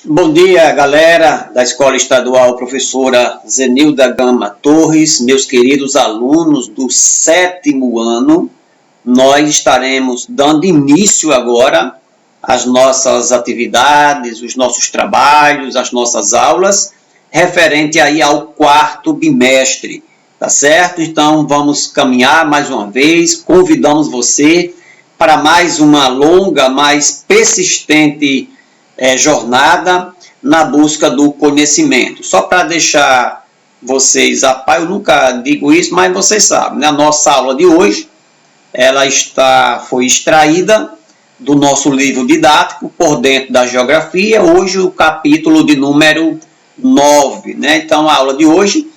Bom dia, galera da Escola Estadual Professora Zenilda Gama Torres, meus queridos alunos do 7º ano. Nós estaremos dando início agora às nossas atividades, os nossos trabalhos, as nossas aulas, referente aí ao 4º bimestre, tá certo? Então vamos caminhar mais uma vez, convidamos você para mais uma longa, mais persistente jornada na busca do conhecimento. Só para deixar vocês a par, eu nunca digo isso, mas vocês sabem, né? A nossa aula de hoje ela foi extraída do nosso livro didático Por Dentro da Geografia, hoje o capítulo de número 9. Né? Então, a aula de hoje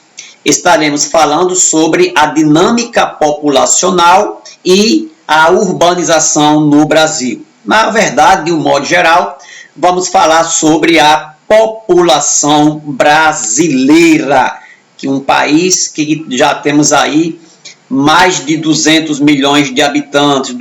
estaremos falando sobre a dinâmica populacional e a urbanização no Brasil. Na verdade, de um modo geral, vamos falar sobre a população brasileira, que é um país que já temos aí mais de 200 milhões de habitantes,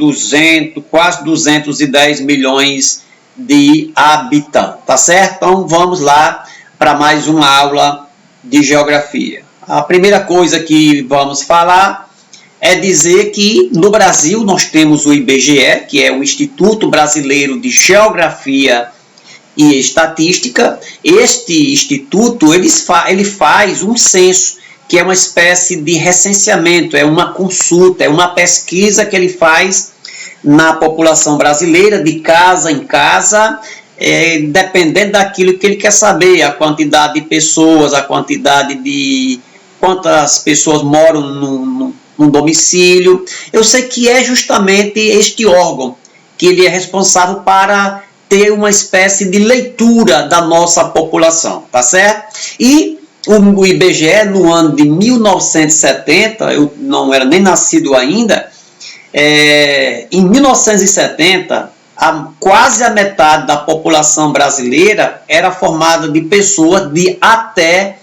quase 210 milhões de habitantes, tá certo? Então vamos lá para mais uma aula de geografia. A primeira coisa que vamos falar é dizer que no Brasil nós temos o IBGE, que é o Instituto Brasileiro de Geografia e Estatística. Este instituto ele faz um censo, que é uma espécie de recenseamento, é uma consulta, é uma pesquisa que ele faz na população brasileira, de casa em casa, dependendo daquilo que ele quer saber, a quantidade de pessoas, a quantidade de quantas pessoas moram num domicílio. Eu sei que é justamente este órgão que ele é responsável para ter uma espécie de leitura da nossa população, tá certo? E o IBGE, no ano de 1970, eu não era nem nascido ainda, em 1970, quase a metade da população brasileira era formada de pessoas de até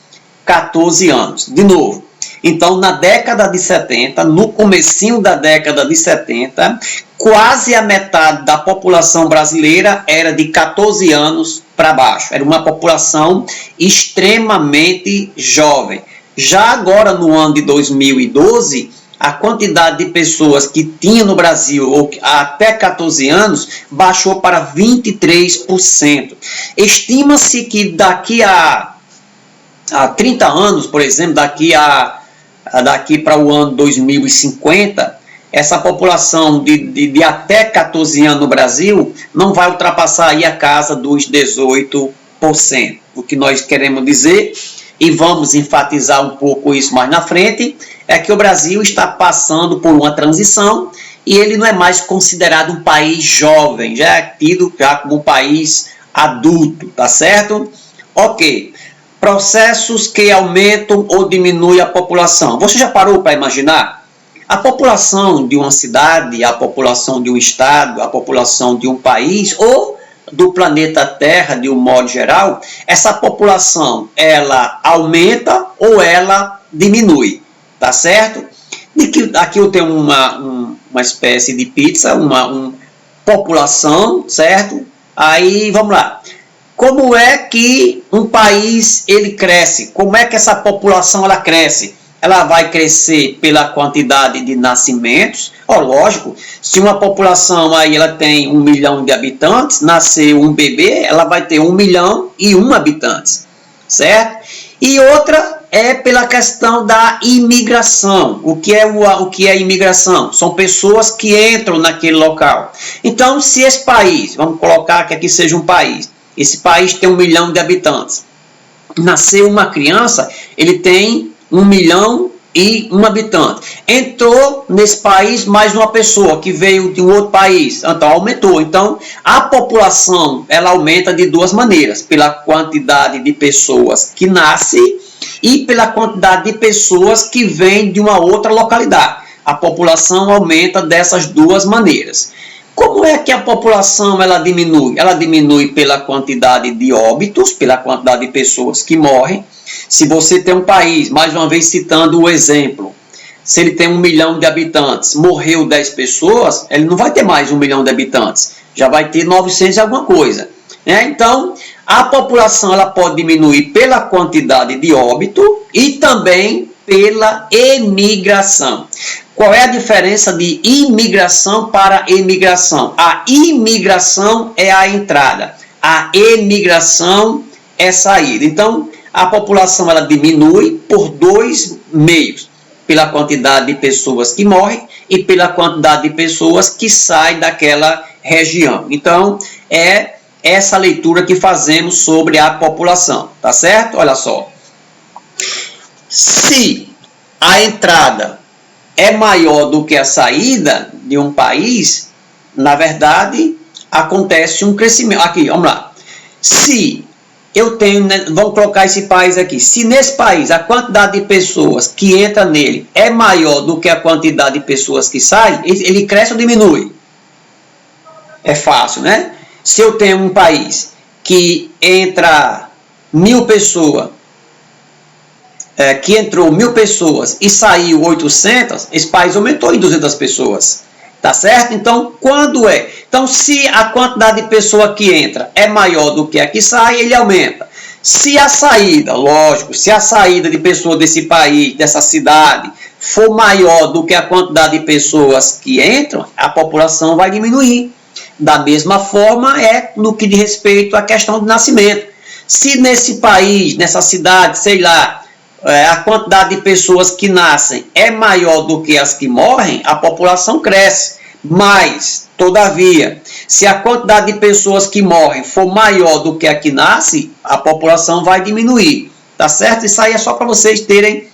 14 anos. De novo, então na década de 70, no comecinho da década de 70, quase a metade da população brasileira era de 14 anos para baixo. Era uma população extremamente jovem. Já agora, no ano de 2012, a quantidade de pessoas que tinha no Brasil até 14 anos baixou para 23%. Estima-se que daqui a 30 anos, por exemplo, daqui para o ano 2050, essa população de até 14 anos no Brasil não vai ultrapassar aí a casa dos 18%. O que nós queremos dizer, e vamos enfatizar um pouco isso mais na frente, é que o Brasil está passando por uma transição e ele não é mais considerado um país jovem, já é tido como um país adulto, tá certo? Ok. Processos que aumentam ou diminuem a população. Você já parou para imaginar? A população de uma cidade, a população de um estado, a população de um país ou do planeta Terra, de um modo geral, essa população, ela aumenta ou ela diminui, tá certo? Aqui eu tenho uma espécie de pizza, uma população, certo? Aí, vamos lá. Como é que um país ele cresce? Como é que essa população ela cresce? Ela vai crescer pela quantidade de nascimentos. Lógico, se uma população aí ela tem 1 milhão de habitantes, nascer um bebê, ela vai ter 1.001.000 habitantes, certo? E outra é pela questão da imigração. O que é imigração? São pessoas que entram naquele local. Então, se esse país, vamos colocar que aqui seja um país, esse país tem 1 milhão de habitantes, nasceu uma criança, ele tem 1.001.000 habitantes. Entrou nesse país mais uma pessoa que veio de um outro país, então aumentou. Então a população ela aumenta de duas maneiras: pela quantidade de pessoas que nascem e pela quantidade de pessoas que vêm de uma outra localidade. A população aumenta dessas duas maneiras. Como é que a população ela diminui? Ela diminui pela quantidade de óbitos, pela quantidade de pessoas que morrem. Se você tem um país, mais uma vez citando o exemplo, se ele tem 1 milhão de habitantes, morreu 10 pessoas, ele não vai ter mais 1 milhão de habitantes, já vai ter 900 e alguma coisa. Então, A população ela pode diminuir pela quantidade de óbito e também pela emigração. Qual é a diferença de imigração para emigração? A imigração é a entrada, a emigração é a saída. Então, a população ela diminui por dois meios, pela quantidade de pessoas que morrem e pela quantidade de pessoas que saem daquela região. Então, é essa leitura que fazemos sobre a população, tá certo? Olha só. Se a entrada é maior do que a saída de um país, na verdade, acontece um crescimento. Aqui, vamos lá. Se eu tenho, vamos colocar esse país aqui, se nesse país a quantidade de pessoas que entra nele é maior do que a quantidade de pessoas que saem, ele cresce ou diminui? É fácil, né? Se eu tenho um país que entra 1.000 pessoas, que entrou 1.000 pessoas e saiu 800, esse país aumentou em 200 pessoas. Tá certo? Então, quando é? Então, se a quantidade de pessoa que entra é maior do que a que sai, ele aumenta. Se a saída, lógico, se a saída de pessoas desse país, dessa cidade, for maior do que a quantidade de pessoas que entram, a população vai diminuir. Da mesma forma é no que diz respeito à questão do nascimento. Se nesse país, nessa cidade, sei lá, a quantidade de pessoas que nascem é maior do que as que morrem, a população cresce. Mas, todavia, se a quantidade de pessoas que morrem for maior do que a que nasce, a população vai diminuir. Tá certo? Isso aí é só para vocês terem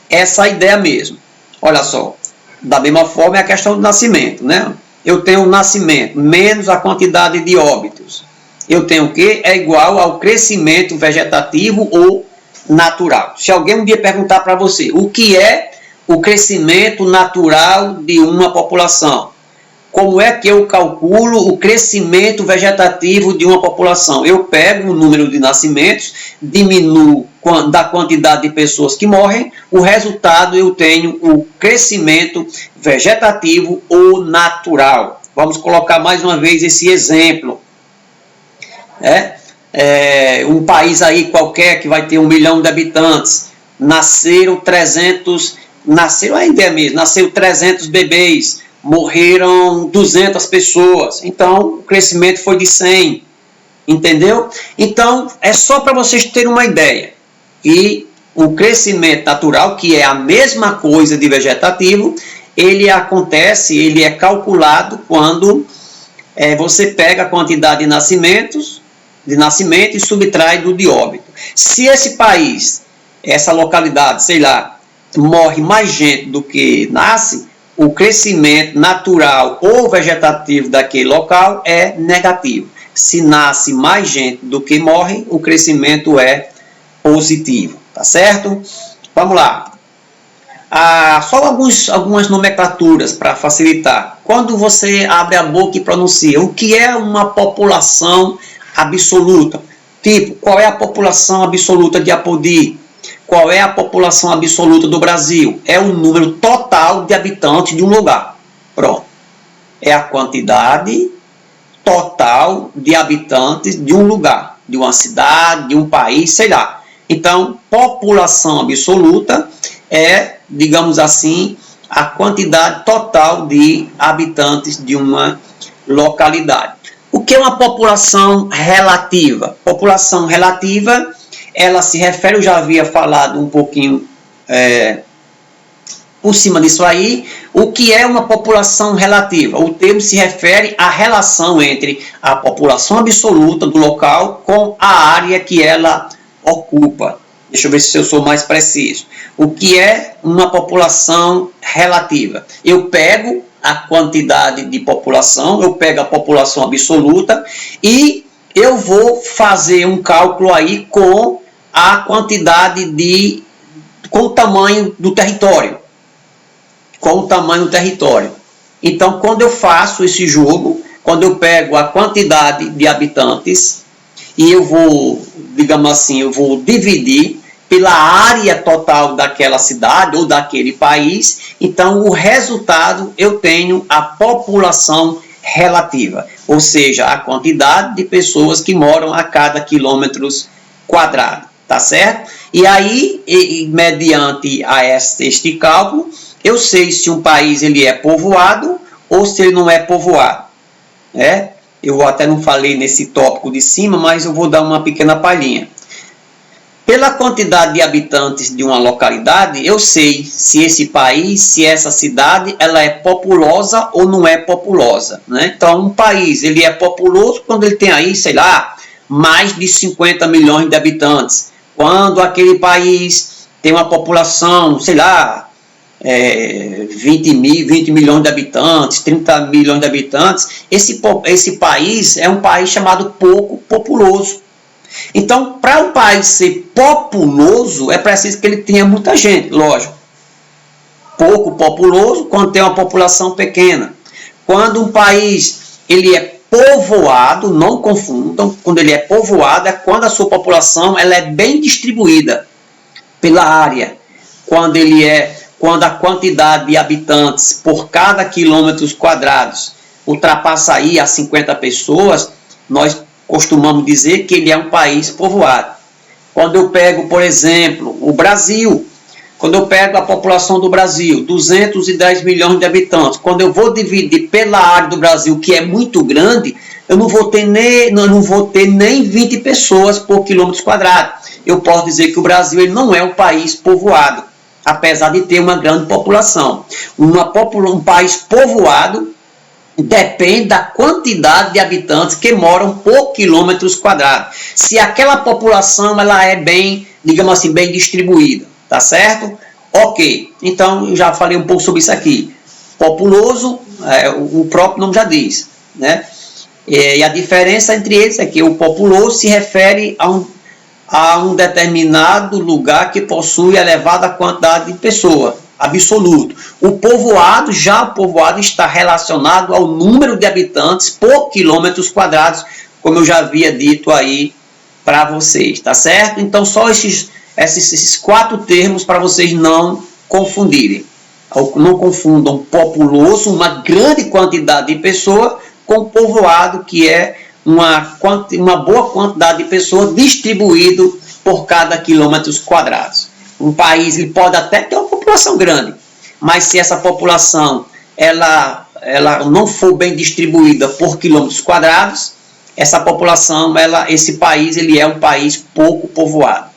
essa ideia mesmo. Olha só, da mesma forma é a questão do nascimento, né? Eu tenho o nascimento menos a quantidade de óbitos. Eu tenho o quê? É igual ao crescimento vegetativo ou natural. Se alguém um dia perguntar para você o que é o crescimento natural de uma população, como é que eu calculo o crescimento vegetativo de uma população? Eu pego o número de nascimentos, diminuo da quantidade de pessoas que morrem, o resultado eu tenho o crescimento vegetativo ou natural. Vamos colocar mais uma vez esse exemplo. Um país aí qualquer que vai ter 1 milhão de habitantes, nasceram 300 bebês, morreram 200 pessoas, então o crescimento foi de 100, entendeu? Então é só para vocês terem uma ideia, e o crescimento natural, que é a mesma coisa de vegetativo, ele acontece, ele é calculado quando você pega a quantidade de nascimento e subtrai do de óbito. Se esse país, essa localidade, sei lá, morre mais gente do que nasce, o crescimento natural ou vegetativo daquele local é negativo. Se nasce mais gente do que morre, o crescimento é positivo, tá certo? Vamos lá. Só algumas nomenclaturas para facilitar. Quando você abre a boca e pronuncia, o que é uma população absoluta? Tipo, qual é a população absoluta de Apodi? Qual é a população absoluta do Brasil? É o número total de habitantes de um lugar. Pronto. É a quantidade total de habitantes de um lugar, de uma cidade, de um país, sei lá. Então, população absoluta é, digamos assim, a quantidade total de habitantes de uma localidade. O que é uma população relativa? População relativa, ela se refere, eu já havia falado um pouquinho por cima disso aí, o que é uma população relativa? O termo se refere à relação entre a população absoluta do local com a área que ela ocupa. Deixa eu ver se eu sou mais preciso. O que é uma população relativa? Eu pego a quantidade de população, eu pego a população absoluta e eu vou fazer um cálculo aí com a quantidade com o tamanho do território. Com o tamanho do território. Então, quando eu faço esse jogo, quando eu pego a quantidade de habitantes e eu vou, digamos assim, eu vou dividir pela área total daquela cidade ou daquele país, então o resultado eu tenho a população relativa, ou seja, a quantidade de pessoas que moram a cada quilômetros quadrado, tá certo? E aí, mediante a este cálculo, eu sei se um país ele é povoado ou se ele não é povoado, né? Eu até não falei nesse tópico de cima, mas eu vou dar uma pequena palhinha. Pela quantidade de habitantes de uma localidade, eu sei se esse país, se essa cidade, ela é populosa ou não é populosa, né? Então, um país, ele é populoso quando ele tem aí, sei lá, mais de 50 milhões de habitantes. Quando aquele país tem uma população, sei lá, 20 milhões de habitantes, 30 milhões de habitantes, esse país é um país chamado pouco populoso. Então, para um país ser populoso, é preciso que ele tenha muita gente, lógico. Pouco populoso quando tem uma população pequena. Quando um país ele é povoado, não confundam, quando ele é povoado é quando a sua população ela é bem distribuída pela área. Quando a quantidade de habitantes por cada quilômetros quadrados ultrapassa aí a 50 pessoas, nós costumamos dizer que ele é um país povoado. Quando eu pego, por exemplo, o Brasil, quando eu pego a população do Brasil, 210 milhões de habitantes, quando eu vou dividir pela área do Brasil, que é muito grande, eu não vou ter nem 20 pessoas por quilômetro quadrado. Eu posso dizer que o Brasil ele não é um país povoado, apesar de ter uma grande população. Um país povoado depende da quantidade de habitantes que moram por quilômetros quadrados. Se aquela população ela é bem, digamos assim, bem distribuída, tá certo? Ok, então eu já falei um pouco sobre isso aqui. Populoso, o próprio nome já diz, né? E a diferença entre eles é que o populoso se refere a um determinado lugar que possui elevada quantidade de pessoas, absoluto. O povoado está relacionado ao número de habitantes por quilômetros quadrados, como eu já havia dito aí para vocês, tá certo? Então, só esses 4 termos para vocês não confundirem. Não confundam populoso, uma grande quantidade de pessoas, com povoado, que é uma boa quantidade de pessoas distribuído por cada quilômetros quadrados. Um país ele pode até ter uma população grande, mas se essa população ela não for bem distribuída por quilômetros quadrados, essa população, esse país ele é um país pouco povoado.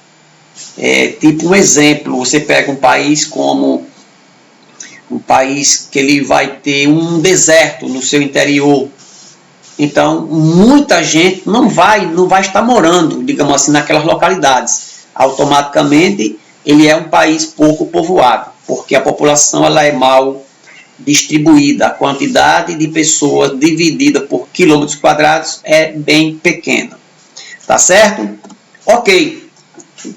Tipo um exemplo, você pega um país como um país que ele vai ter um deserto no seu interior. Então, muita gente não vai estar morando, digamos assim, naquelas localidades. Automaticamente, ele é um país pouco povoado, porque a população ela é mal distribuída. A quantidade de pessoas dividida por quilômetros quadrados é bem pequena. Tá certo? Ok.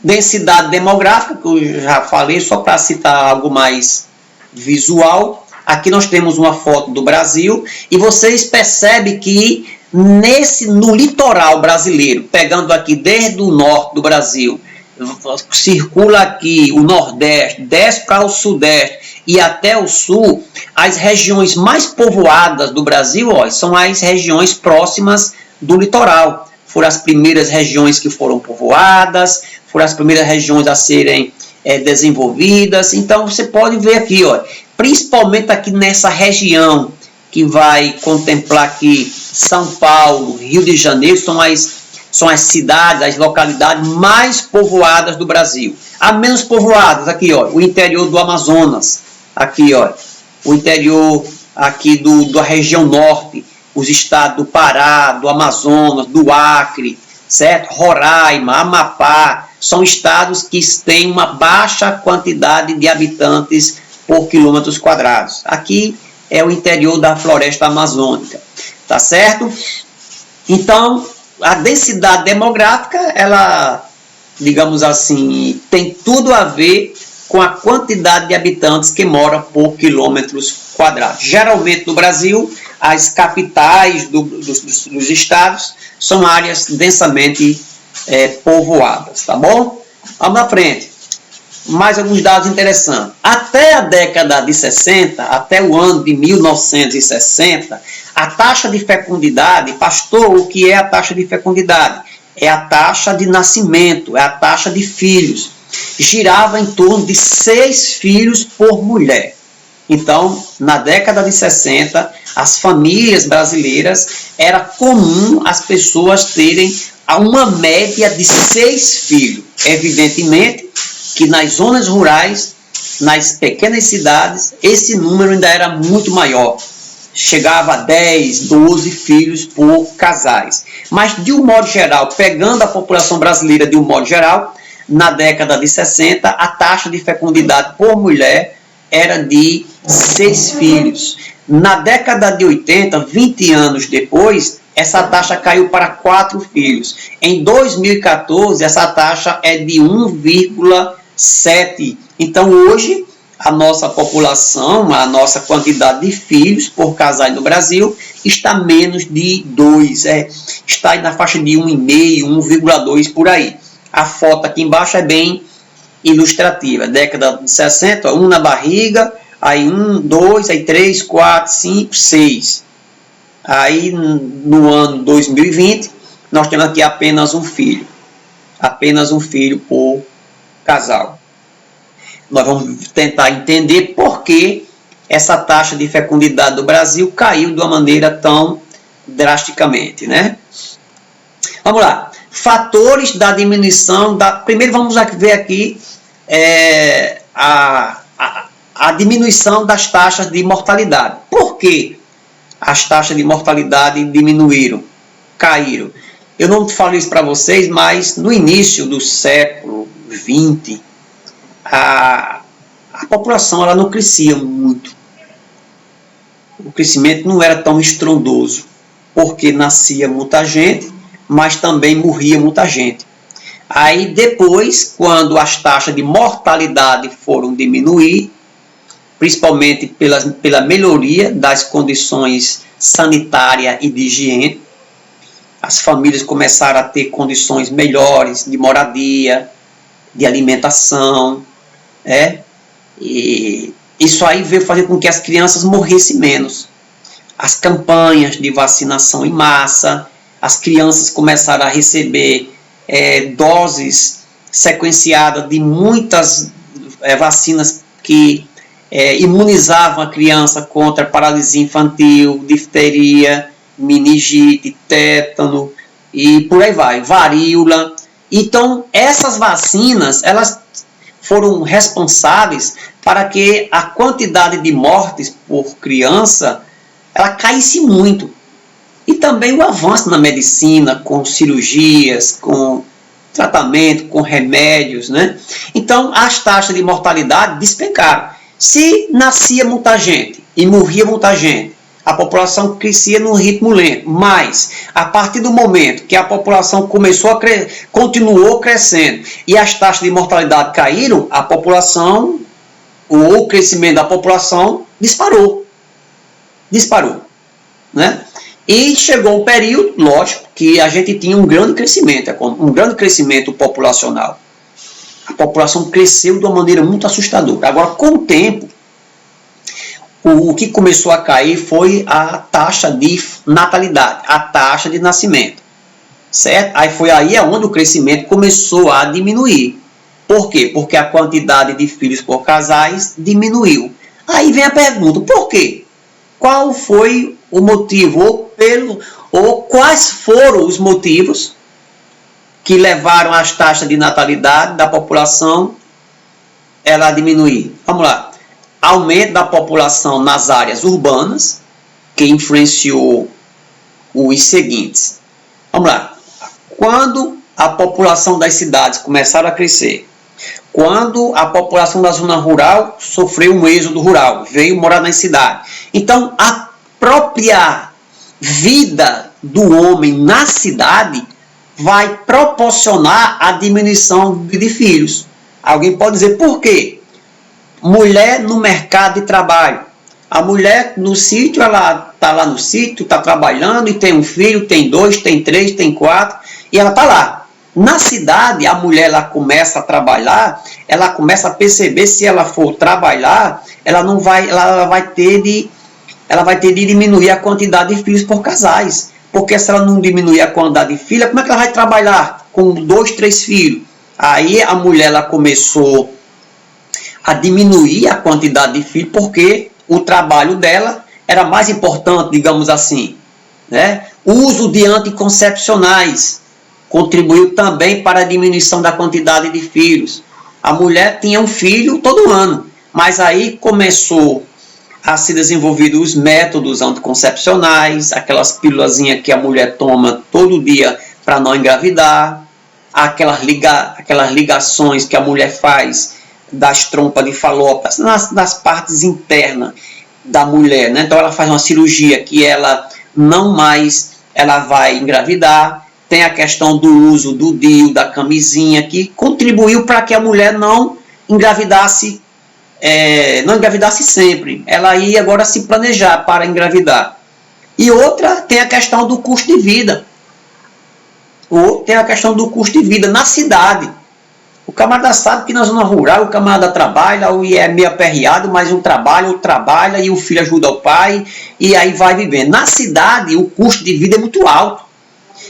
Densidade demográfica, que eu já falei, só para citar algo mais visual. Aqui nós temos uma foto do Brasil e vocês percebem que no litoral brasileiro, pegando aqui desde o norte do Brasil, circula aqui o Nordeste, desce para o Sudeste e até o Sul, as regiões mais povoadas do Brasil são as regiões próximas do litoral. Foram as primeiras regiões que foram povoadas, foram as primeiras regiões a serem desenvolvidas. Então você pode ver aqui, principalmente aqui nessa região que vai contemplar aqui São Paulo, Rio de Janeiro, são as cidades, as localidades mais povoadas do Brasil. As menos povoadas, aqui, o interior do Amazonas, aqui, o interior aqui da região norte, os estados do Pará, do Amazonas, do Acre, certo? Roraima, Amapá, são estados que têm uma baixa quantidade de habitantes por quilômetros quadrados. Aqui é o interior da floresta amazônica, tá certo? Então, a densidade demográfica, ela, digamos assim, tem tudo a ver com a quantidade de habitantes que moram por quilômetros quadrados. Geralmente no Brasil, as capitais dos estados são áreas densamente povoadas, tá bom? Vamos na frente. mais alguns dados interessantes. Até a década de 60, até o ano de 1960, a taxa de fecundidade, pastor, o que é a taxa de fecundidade? É a taxa de nascimento, é a taxa de filhos. Girava em torno de 6 filhos por mulher. Então, na década de 60, as famílias brasileiras, era comum as pessoas terem uma média de 6 filhos. Evidentemente que nas zonas rurais, nas pequenas cidades, esse número ainda era muito maior. Chegava a 10, 12 filhos por casais. Mas, de um modo geral, pegando a população brasileira de um modo geral, na década de 60, a taxa de fecundidade por mulher era de 6 filhos. Na década de 80, 20 anos depois, essa taxa caiu para 4 filhos. Em 2014, essa taxa é de 1,7. Então, hoje, a nossa população, a nossa quantidade de filhos por casais no Brasil está menos de 2. Está na faixa de 1,5, 1,2 por aí. A foto aqui embaixo é bem ilustrativa. Década de 60, 1 na barriga, aí 1, 2, aí 3, 4, 5, 6. Aí no ano 2020, nós temos aqui apenas um filho. Apenas um filho por casal. Nós vamos tentar entender por que essa taxa de fecundidade do Brasil caiu de uma maneira tão drasticamente, né? Vamos lá. Fatores da diminuição da... Primeiro vamos ver aqui a diminuição das taxas de mortalidade. Por que as taxas de mortalidade diminuíram, caíram? Eu não falei isso para vocês, mas no início do século XX, a população ela não crescia muito. O crescimento não era tão estrondoso, porque nascia muita gente, mas também morria muita gente. Aí depois, quando as taxas de mortalidade foram diminuir, principalmente pela melhoria das condições sanitárias e de higiene, as famílias começaram a ter condições melhores de moradia, de alimentação, e isso aí veio fazer com que as crianças morressem menos. As campanhas de vacinação em massa, as crianças começaram a receber doses sequenciadas de muitas vacinas que imunizavam a criança contra paralisia infantil, difteria, meningite, tétano e por aí vai, varíola. Então, essas vacinas, elas foram responsáveis para que a quantidade de mortes por criança ela caísse muito. E também o avanço na medicina, com cirurgias, com tratamento, com remédios, né? Então, as taxas de mortalidade despencaram. Se nascia muita gente e morria muita gente, a população crescia num ritmo lento. Mas, a partir do momento que a população continuou crescendo e as taxas de mortalidade caíram, a população, ou o crescimento da população, disparou. Disparou, né? E chegou um período, lógico, que a gente tinha um grande crescimento populacional. A população cresceu de uma maneira muito assustadora. Agora, com o tempo, o que começou a cair foi a taxa de natalidade, a taxa de nascimento. Certo? Aí foi aí onde o crescimento começou a diminuir. Por quê? Porque a quantidade de filhos por casais diminuiu. Aí vem a pergunta, por quê? Qual foi o motivo, ou quais foram os motivos que levaram as taxas de natalidade da população ela a diminuir? Vamos lá. Aumento da população nas áreas urbanas, que influenciou os seguintes. Vamos lá. Quando a população das cidades começaram a crescer, quando a população da zona rural sofreu um êxodo rural, veio morar na cidade. Então, a própria vida do homem na cidade vai proporcionar a diminuição de filhos. Alguém pode dizer por quê? Mulher no mercado de trabalho. A mulher no sítio, ela está lá no sítio, está trabalhando e tem um filho, tem 2, tem 3, tem 4, e ela está lá. Na cidade, a mulher ela começa a trabalhar, ela começa a perceber se ela for trabalhar, ela vai ter de diminuir a quantidade de filhos por casais. Porque se ela não diminuir a quantidade de filhos, como é que ela vai trabalhar com 2, 3 filhos? Aí a mulher ela começou a diminuir a quantidade de filhos porque o trabalho dela era mais importante, digamos assim, né? O uso de anticoncepcionais contribuiu também para a diminuição da quantidade de filhos. A mulher tinha um filho todo ano, mas aí começou a se desenvolver os métodos anticoncepcionais, aquelas pílulazinhas que a mulher toma todo dia para não engravidar, aquelas ligações que a mulher faz das trompas de falópia nas partes internas da mulher, né? Então ela faz uma cirurgia que ela não mais ela vai engravidar. Tem a questão do uso do DIU, da camisinha, que contribuiu para que a mulher não engravidasse sempre. Ela ia agora se planejar para engravidar. E outra, tem a questão do custo de vida. Tem a questão do custo de vida na cidade. O camarada sabe que na zona rural o camarada trabalha e é meio aperreado, mas um trabalha e o filho ajuda o pai e aí vai vivendo. Na cidade o custo de vida é muito alto.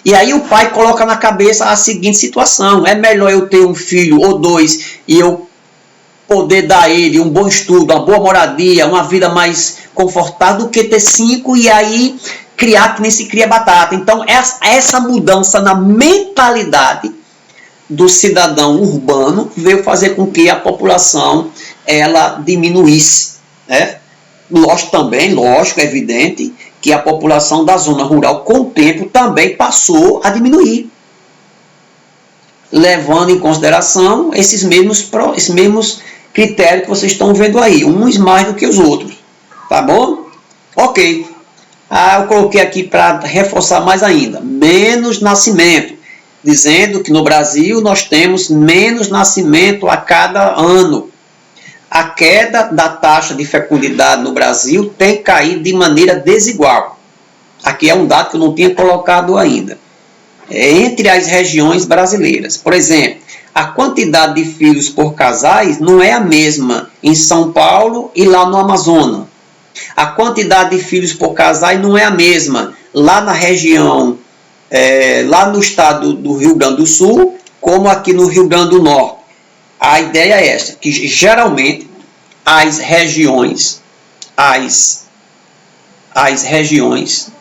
E aí o pai coloca na cabeça a seguinte situação: é melhor eu ter um filho ou 2 e eu poder dar a ele um bom estudo, uma boa moradia, uma vida mais confortável, do que ter 5 e aí criar que nem se cria batata. Então essa mudança na mentalidade do cidadão urbano veio fazer com que a população ela diminuísse, né? Lógico, é evidente que a população da zona rural com o tempo também passou a diminuir, levando em consideração esses mesmos critérios que vocês estão vendo aí, uns mais do que os outros, tá bom? Ok, eu coloquei aqui para reforçar mais ainda, menos nascimento, dizendo que no Brasil nós temos menos nascimento a cada ano. A queda da taxa de fecundidade no Brasil tem caído de maneira desigual. Aqui é um dado que eu não tinha colocado ainda. Entre as regiões brasileiras. Por exemplo, a quantidade de filhos por casais não é a mesma em São Paulo e lá no Amazonas. A quantidade de filhos por casais não é a mesma lá na região, lá no estado do Rio Grande do Sul, como aqui no Rio Grande do Norte. A ideia é esta, que geralmente as regiões,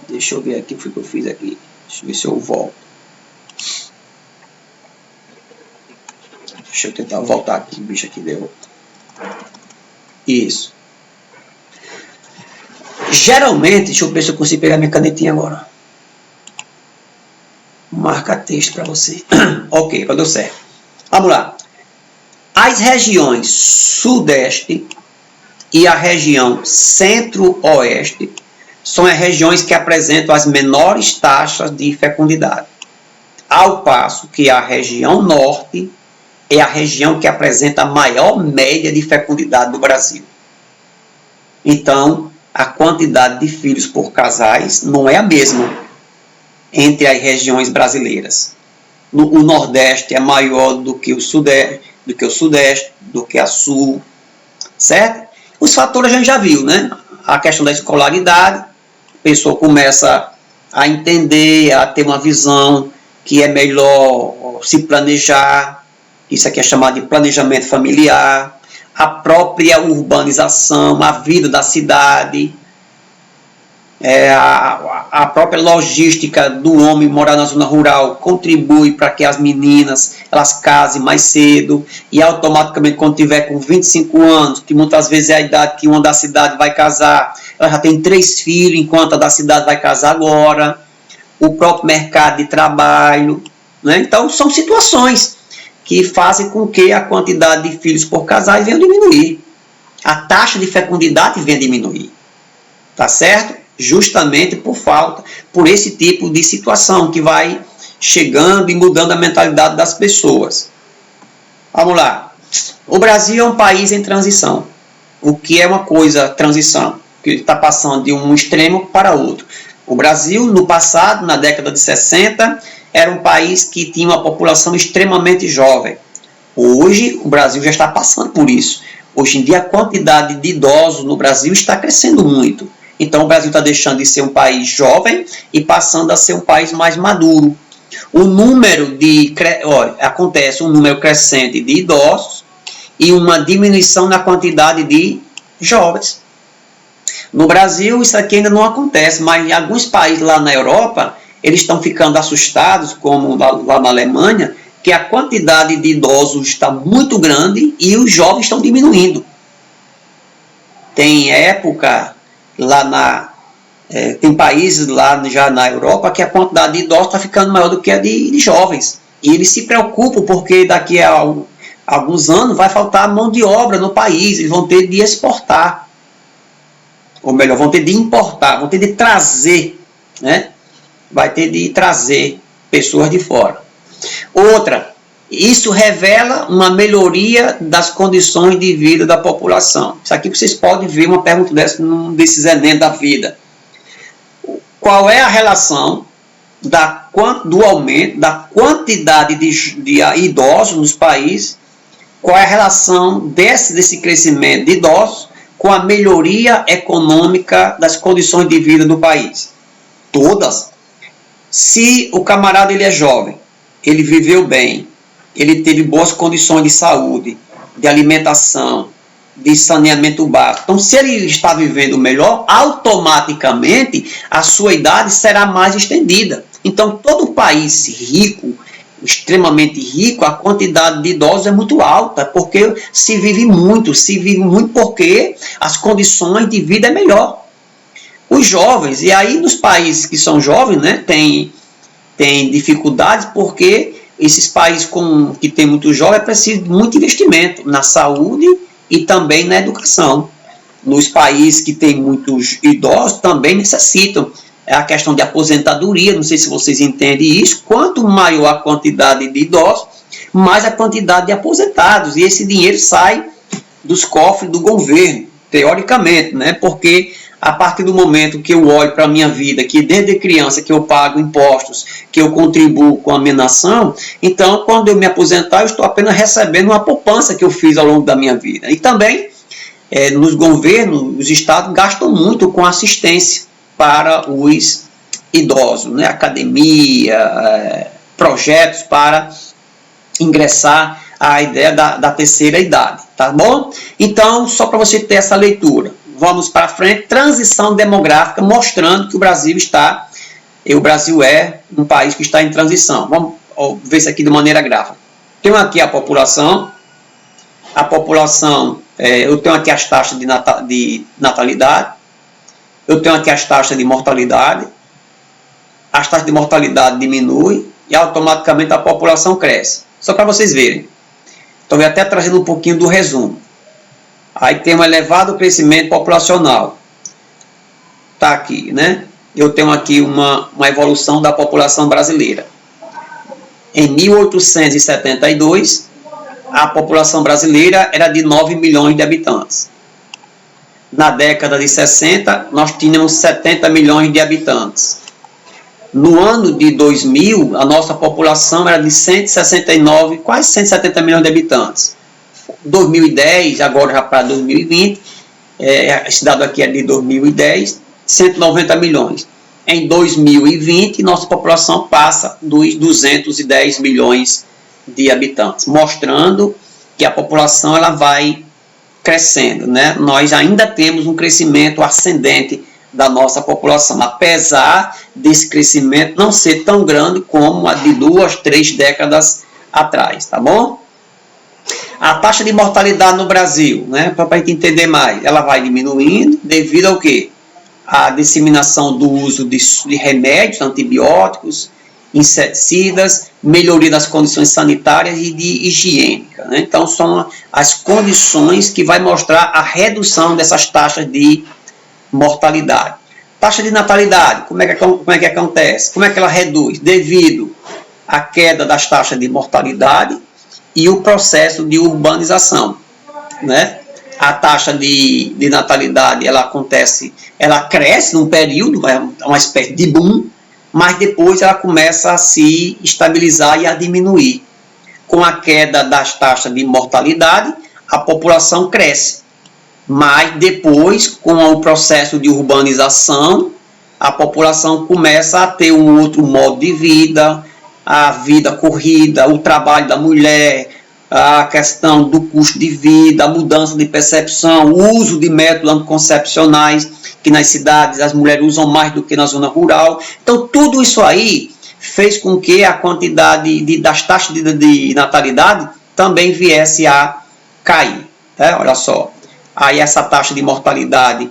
deixa eu ver aqui o que eu fiz aqui, deixa eu ver se eu volto. Deixa eu tentar voltar aqui, bicho aqui deu. Isso. Geralmente, deixa eu ver se eu consigo pegar minha canetinha agora. Marca texto para você. Ok, deu certo. Vamos lá. As regiões sudeste e a região centro-oeste são as regiões que apresentam as menores taxas de fecundidade, ao passo que a região norte é a região que apresenta a maior média de fecundidade do Brasil. Então, a quantidade de filhos por casais não é a mesma entre as regiões brasileiras. O Nordeste é maior do que o Sudeste, do que a Sul, certo? Os fatores a gente já viu, né? A questão da escolaridade, a pessoa começa a entender, a ter uma visão que é melhor se planejar, isso aqui é chamado de planejamento familiar, a própria urbanização, a vida da cidade, a própria logística do homem morar na zona rural contribui para que as meninas elas casem mais cedo e automaticamente quando tiver com 25 anos, que muitas vezes é a idade que uma da cidade vai casar, ela já tem 3 filhos enquanto a da cidade vai casar agora, o próprio mercado de trabalho, né? Então são situações que fazem com que a quantidade de filhos por casais venha diminuir, a taxa de fecundidade venha diminuir, tá certo? Justamente por esse tipo de situação que vai chegando e mudando a mentalidade das pessoas. Vamos lá. O Brasil é um país em transição. O que é uma coisa transição? Que está passando de um extremo para outro. O Brasil, no passado, na década de 60, era um país que tinha uma população extremamente jovem. Hoje, o Brasil já está passando por isso. Hoje em dia, a quantidade de idosos no Brasil está crescendo muito. Então, o Brasil está deixando de ser um país jovem e passando a ser um país mais maduro. O número acontece um número crescente de idosos e uma diminuição na quantidade de jovens. No Brasil, isso aqui ainda não acontece, mas em alguns países lá na Europa, eles estão ficando assustados, como lá na Alemanha, que a quantidade de idosos está muito grande e os jovens estão diminuindo. Tem época lá tem países lá já na Europa que a quantidade de idosos está ficando maior do que a de jovens. E eles se preocupam porque daqui a alguns anos vai faltar mão de obra no país, eles vão ter de exportar. Ou melhor, vão ter de importar, vão ter de trazer, né? Vai ter de trazer pessoas de fora. Outra, isso revela uma melhoria das condições de vida da população. Isso aqui vocês podem ver uma pergunta num desses Enem da vida. Qual é a relação do aumento da quantidade de idosos nos países? Qual é a relação desse crescimento de idosos com a melhoria econômica das condições de vida do país? Todas. Se o camarada ele é jovem, ele viveu bem, ele teve boas condições de saúde, de alimentação, de saneamento básico. Então, se ele está vivendo melhor, automaticamente a sua idade será mais estendida. Então, todo país rico, extremamente rico, a quantidade de idosos é muito alta, porque se vive muito porque as condições de vida é melhor. Os jovens, e aí nos países que são jovens, né, tem dificuldades porque esses países que tem muito jovem é preciso de muito investimento na saúde e também na educação. Nos países que tem muitos idosos também necessitam. É a questão de aposentadoria, não sei se vocês entendem isso. Quanto maior a quantidade de idosos, mais a quantidade de aposentados. E esse dinheiro sai dos cofres do governo, teoricamente, né? Porque a partir do momento que eu olho para a minha vida, que desde criança que eu pago impostos, que eu contribuo com a minha nação, então quando eu me aposentar, eu estou apenas recebendo uma poupança que eu fiz ao longo da minha vida. E também, nos governos, os estados gastam muito com assistência para os idosos, né? Academia, projetos para ingressar a ideia da terceira idade, tá bom? Então, só para você ter essa leitura. Vamos para frente, transição demográfica, mostrando que o Brasil é um país que está em transição. Vamos ver isso aqui de maneira gráfica. Tenho aqui a população, eu tenho aqui as taxas de natalidade, eu tenho aqui as taxas de mortalidade, as taxas de mortalidade diminuem e automaticamente a população cresce. Só para vocês verem. Estou até trazendo um pouquinho do resumo. Aí tem um elevado crescimento populacional. Está aqui, né? Eu tenho aqui uma evolução da população brasileira. Em 1872, a população brasileira era de 9 milhões de habitantes. Na década de 60, nós tínhamos 70 milhões de habitantes. No ano de 2000, a nossa população era de 169, quase 170 milhões de habitantes. 2010, agora já para 2020, esse dado aqui é de 2010, 190 milhões. Em 2020, nossa população passa dos 210 milhões de habitantes, mostrando que a população ela vai crescendo, né? Nós ainda temos um crescimento ascendente da nossa população, apesar desse crescimento não ser tão grande como a de 2, 3 décadas atrás, tá bom? A taxa de mortalidade no Brasil, né, para a gente entender mais, ela vai diminuindo devido ao quê? A disseminação do uso de remédios, antibióticos, inseticidas, melhoria das condições sanitárias e de higiênica, né? Então, são as condições que vai mostrar a redução dessas taxas de mortalidade. Taxa de natalidade, como é que acontece? Como é que ela reduz? Devido à queda das taxas de mortalidade e o processo de urbanização, né? A taxa de natalidade ela cresce num período, é uma espécie de boom, mas depois ela começa a se estabilizar e a diminuir. Com a queda das taxas de mortalidade, a população cresce. Mas depois, com o processo de urbanização, a população começa a ter um outro modo de vida, a vida corrida, o trabalho da mulher, a questão do custo de vida, a mudança de percepção, o uso de métodos anticoncepcionais, que nas cidades as mulheres usam mais do que na zona rural. Então, tudo isso aí fez com que a quantidade das taxas de natalidade também viesse a cair. Olha só, aí essa taxa de mortalidade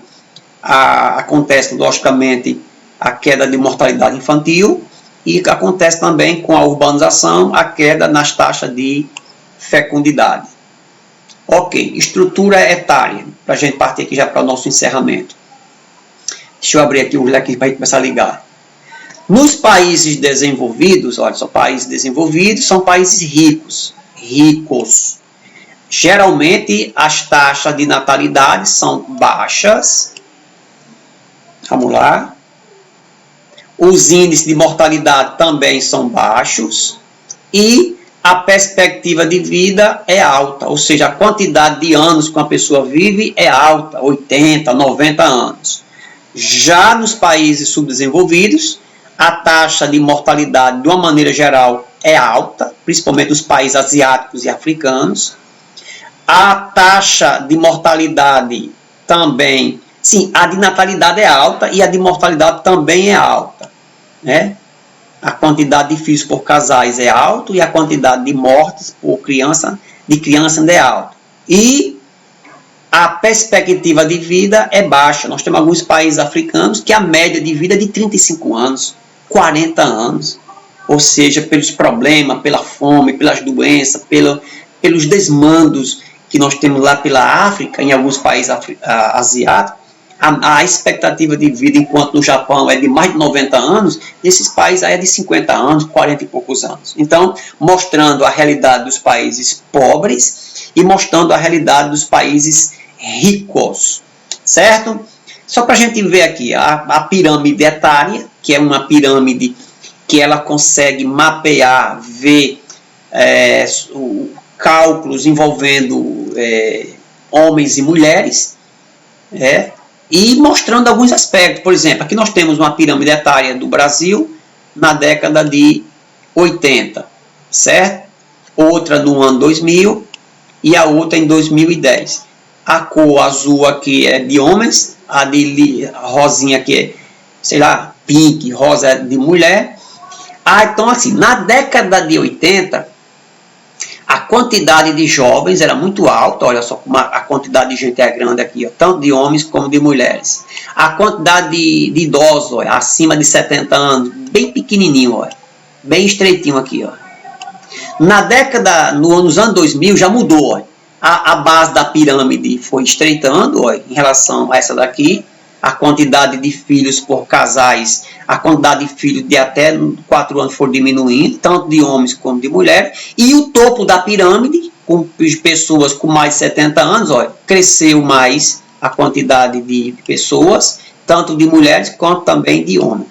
acontece, logicamente, a queda de mortalidade infantil, e acontece também com a urbanização a queda nas taxas de fecundidade. Ok, estrutura etária, para a gente partir aqui já para o nosso encerramento. Deixa eu abrir aqui o leque para a gente começar a ligar. Nos países desenvolvidos, olha só, países desenvolvidos são países ricos. Geralmente as taxas de natalidade são baixas. Vamos lá. Os índices de mortalidade também são baixos e a perspectiva de vida é alta, ou seja, a quantidade de anos que uma pessoa vive é alta, 80, 90 anos. Já nos países subdesenvolvidos, a taxa de mortalidade, de uma maneira geral, é alta, principalmente nos países asiáticos e africanos. A taxa de mortalidade também, sim, a de natalidade é alta e a de mortalidade também é alta, né? A quantidade de filhos por casais é alta e a quantidade de mortes por criança ainda é alta. E a perspectiva de vida é baixa. Nós temos alguns países africanos que a média de vida é de 35 anos, 40 anos. Ou seja, pelos problemas, pela fome, pelas doenças, pelos desmandos que nós temos lá pela África, em alguns países asiáticos, a expectativa de vida, enquanto no Japão é de mais de 90 anos, nesses países aí é de 50 anos, 40 e poucos anos. Então, mostrando a realidade dos países pobres e mostrando a realidade dos países ricos, certo? Só para a gente ver aqui a pirâmide etária, que é uma pirâmide que ela consegue mapear, ver cálculos envolvendo homens e mulheres, e mostrando alguns aspectos. Por exemplo, aqui nós temos uma pirâmide etária do Brasil na década de 80, certo? Outra no ano 2000 e a outra em 2010. A cor azul aqui é de homens, a de rosinha aqui é, sei lá, pink, rosa é de mulher. Então assim, na década de 80, a quantidade de jovens era muito alta, olha só como a quantidade de gente é grande aqui, ó, tanto de homens como de mulheres. A quantidade de idosos, ó, acima de 70 anos, bem pequenininho, ó, bem estreitinho aqui. Ó. Nos anos 2000 já mudou, ó. A base da pirâmide foi estreitando, ó, em relação a essa daqui. A quantidade de filhos por casais, a quantidade de filhos de até 4 anos foi diminuindo, tanto de homens como de mulheres. E o topo da pirâmide, com pessoas com mais de 70 anos, ó, cresceu mais a quantidade de pessoas, tanto de mulheres quanto também de homens.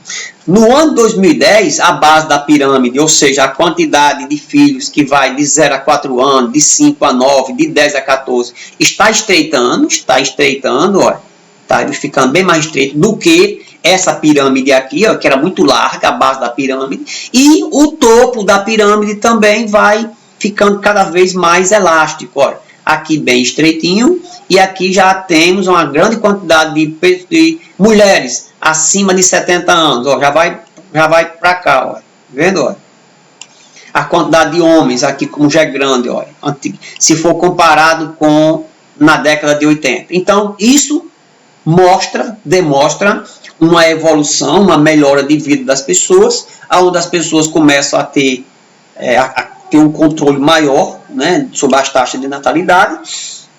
No ano 2010, a base da pirâmide, ou seja, a quantidade de filhos que vai de 0 a 4 anos, de 5 a 9, de 10 a 14, está estreitando, ó. Está ficando bem mais estreito do que essa pirâmide aqui, ó, que era muito larga, a base da pirâmide. E o topo da pirâmide também vai ficando cada vez mais elástico. Ó. Aqui bem estreitinho e aqui já temos uma grande quantidade de mulheres acima de 70 anos. Ó, já vai para cá. Ó. Vendo? Ó? A quantidade de homens aqui como já é grande. Ó, se for comparado com na década de 80. Então, isso demonstra uma evolução, uma melhora de vida das pessoas, onde as pessoas começam a ter um controle maior, né, sobre as taxas de natalidade,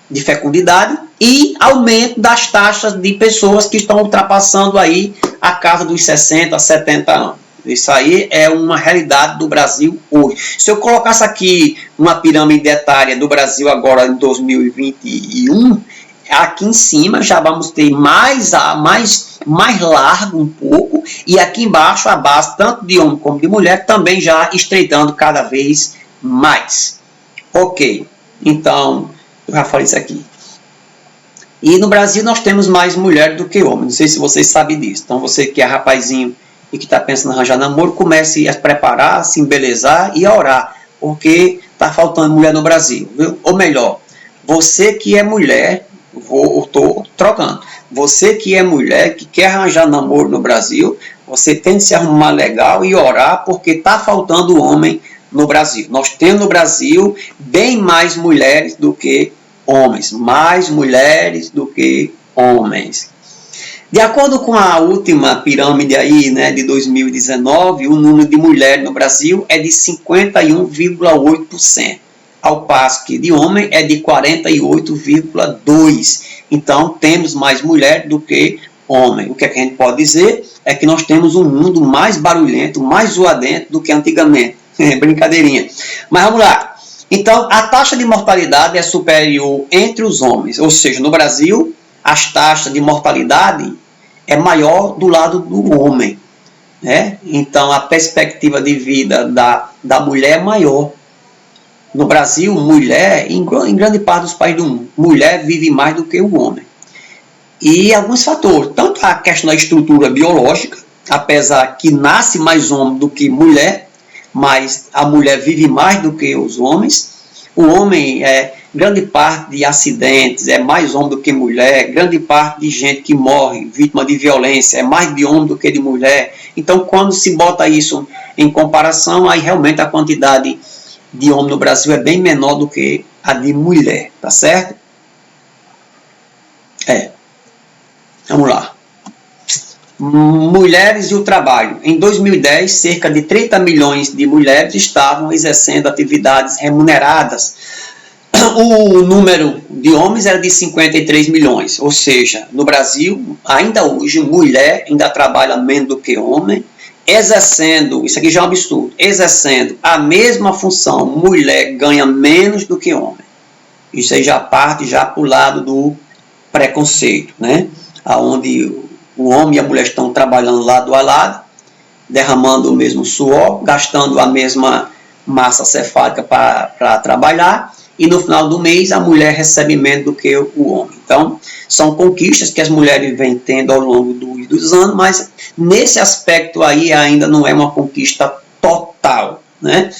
de fecundidade, e aumento das taxas de pessoas que estão ultrapassando aí a casa dos 60, 70 anos. Isso aí é uma realidade do Brasil hoje. Se eu colocasse aqui uma pirâmide etária do Brasil agora em 2021, aqui em cima já vamos ter mais largo um pouco, e aqui embaixo a base, tanto de homem como de mulher, também já estreitando cada vez mais. Ok, então, eu já falei isso aqui. E no Brasil nós temos mais mulher do que homem, não sei se vocês sabem disso. Então você que é rapazinho e que está pensando em arranjar namoro, comece a se preparar, a se embelezar e a orar, porque está faltando mulher no Brasil, viu? Ou melhor, você que é mulher, estou trocando, você que é mulher, que quer arranjar namoro no Brasil, você tem que se arrumar legal e orar, porque está faltando homem no Brasil. Nós temos no Brasil bem mais mulheres do que homens, mais mulheres do que homens. De acordo com a última pirâmide aí, né, de 2019, o número de mulheres no Brasil é de 51,8%, ao passo que de homem é de 48,2%. Então, temos mais mulheres do que homem. O que a gente pode dizer é que nós temos um mundo mais barulhento, mais zoadento do que antigamente. Brincadeirinha. Mas vamos lá. Então, a taxa de mortalidade é superior entre os homens, ou seja, no Brasil, as taxas de mortalidade é maior do lado do homem, né? Então, a perspectiva de vida da mulher é maior. No Brasil, mulher, em grande parte dos países do mundo, mulher vive mais do que o homem. E alguns fatores, tanto a questão da estrutura biológica, apesar que nasce mais homem do que mulher, mas a mulher vive mais do que os homens. O homem, grande parte de acidentes é mais homem do que mulher, grande parte de gente que morre vítima de violência é mais de homem do que de mulher. Então, quando se bota isso em comparação, aí realmente a quantidade de homem no Brasil é bem menor do que a de mulher, tá certo? Vamos lá. Mulheres e o trabalho. Em 2010, cerca de 30 milhões de mulheres estavam exercendo atividades remuneradas. O número de homens era de 53 milhões, ou seja, no Brasil, ainda hoje, mulher ainda trabalha menos do que homem, exercendo, isso aqui já é um absurdo, exercendo a mesma função, mulher ganha menos do que homem. Isso aí já parte já para o lado do preconceito, né? Onde o homem e a mulher estão trabalhando lado a lado, derramando o mesmo suor, gastando a mesma massa cefálica para trabalhar, e no final do mês a mulher recebe menos do que o homem. Então, são conquistas que as mulheres vêm tendo ao longo dos anos, mas nesse aspecto aí ainda não é uma conquista total, né?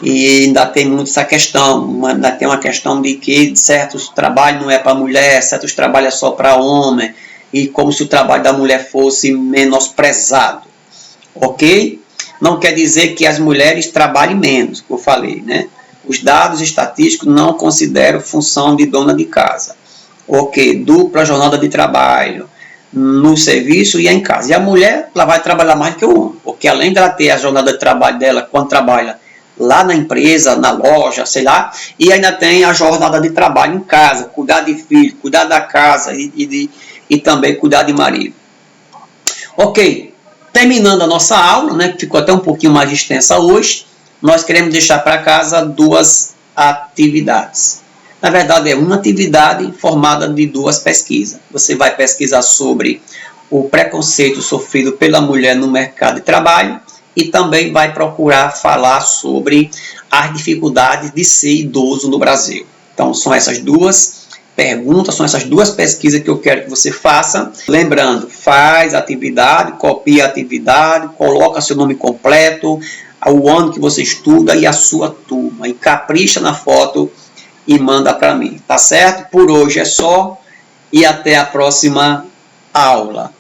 E ainda tem muito essa questão, ainda tem uma questão de que certos trabalhos não é para mulher, certos trabalhos é só para homem, e como se o trabalho da mulher fosse menosprezado, ok? Não quer dizer que as mulheres trabalhem menos, como eu falei, né? Os dados estatísticos não consideram função de dona de casa, ok? Dupla jornada de trabalho, no serviço e em casa. E a mulher, ela vai trabalhar mais que o homem, porque além dela ter a jornada de trabalho dela, quando trabalha lá na empresa, na loja, sei lá, e ainda tem a jornada de trabalho em casa, cuidar de filho, cuidar da casa e também cuidar de marido. Ok, terminando a nossa aula, né, que ficou até um pouquinho mais extensa hoje, nós queremos deixar para casa duas atividades. Na verdade, é uma atividade formada de duas pesquisas. Você vai pesquisar sobre o preconceito sofrido pela mulher no mercado de trabalho e também vai procurar falar sobre as dificuldades de ser idoso no Brasil. Então, são essas duas perguntas, são essas duas pesquisas que eu quero que você faça. Lembrando, faz a atividade, copia a atividade, coloca seu nome completo, o ano que você estuda e a sua turma. E capricha na foto e manda para mim, tá certo? Por hoje é só e até a próxima aula.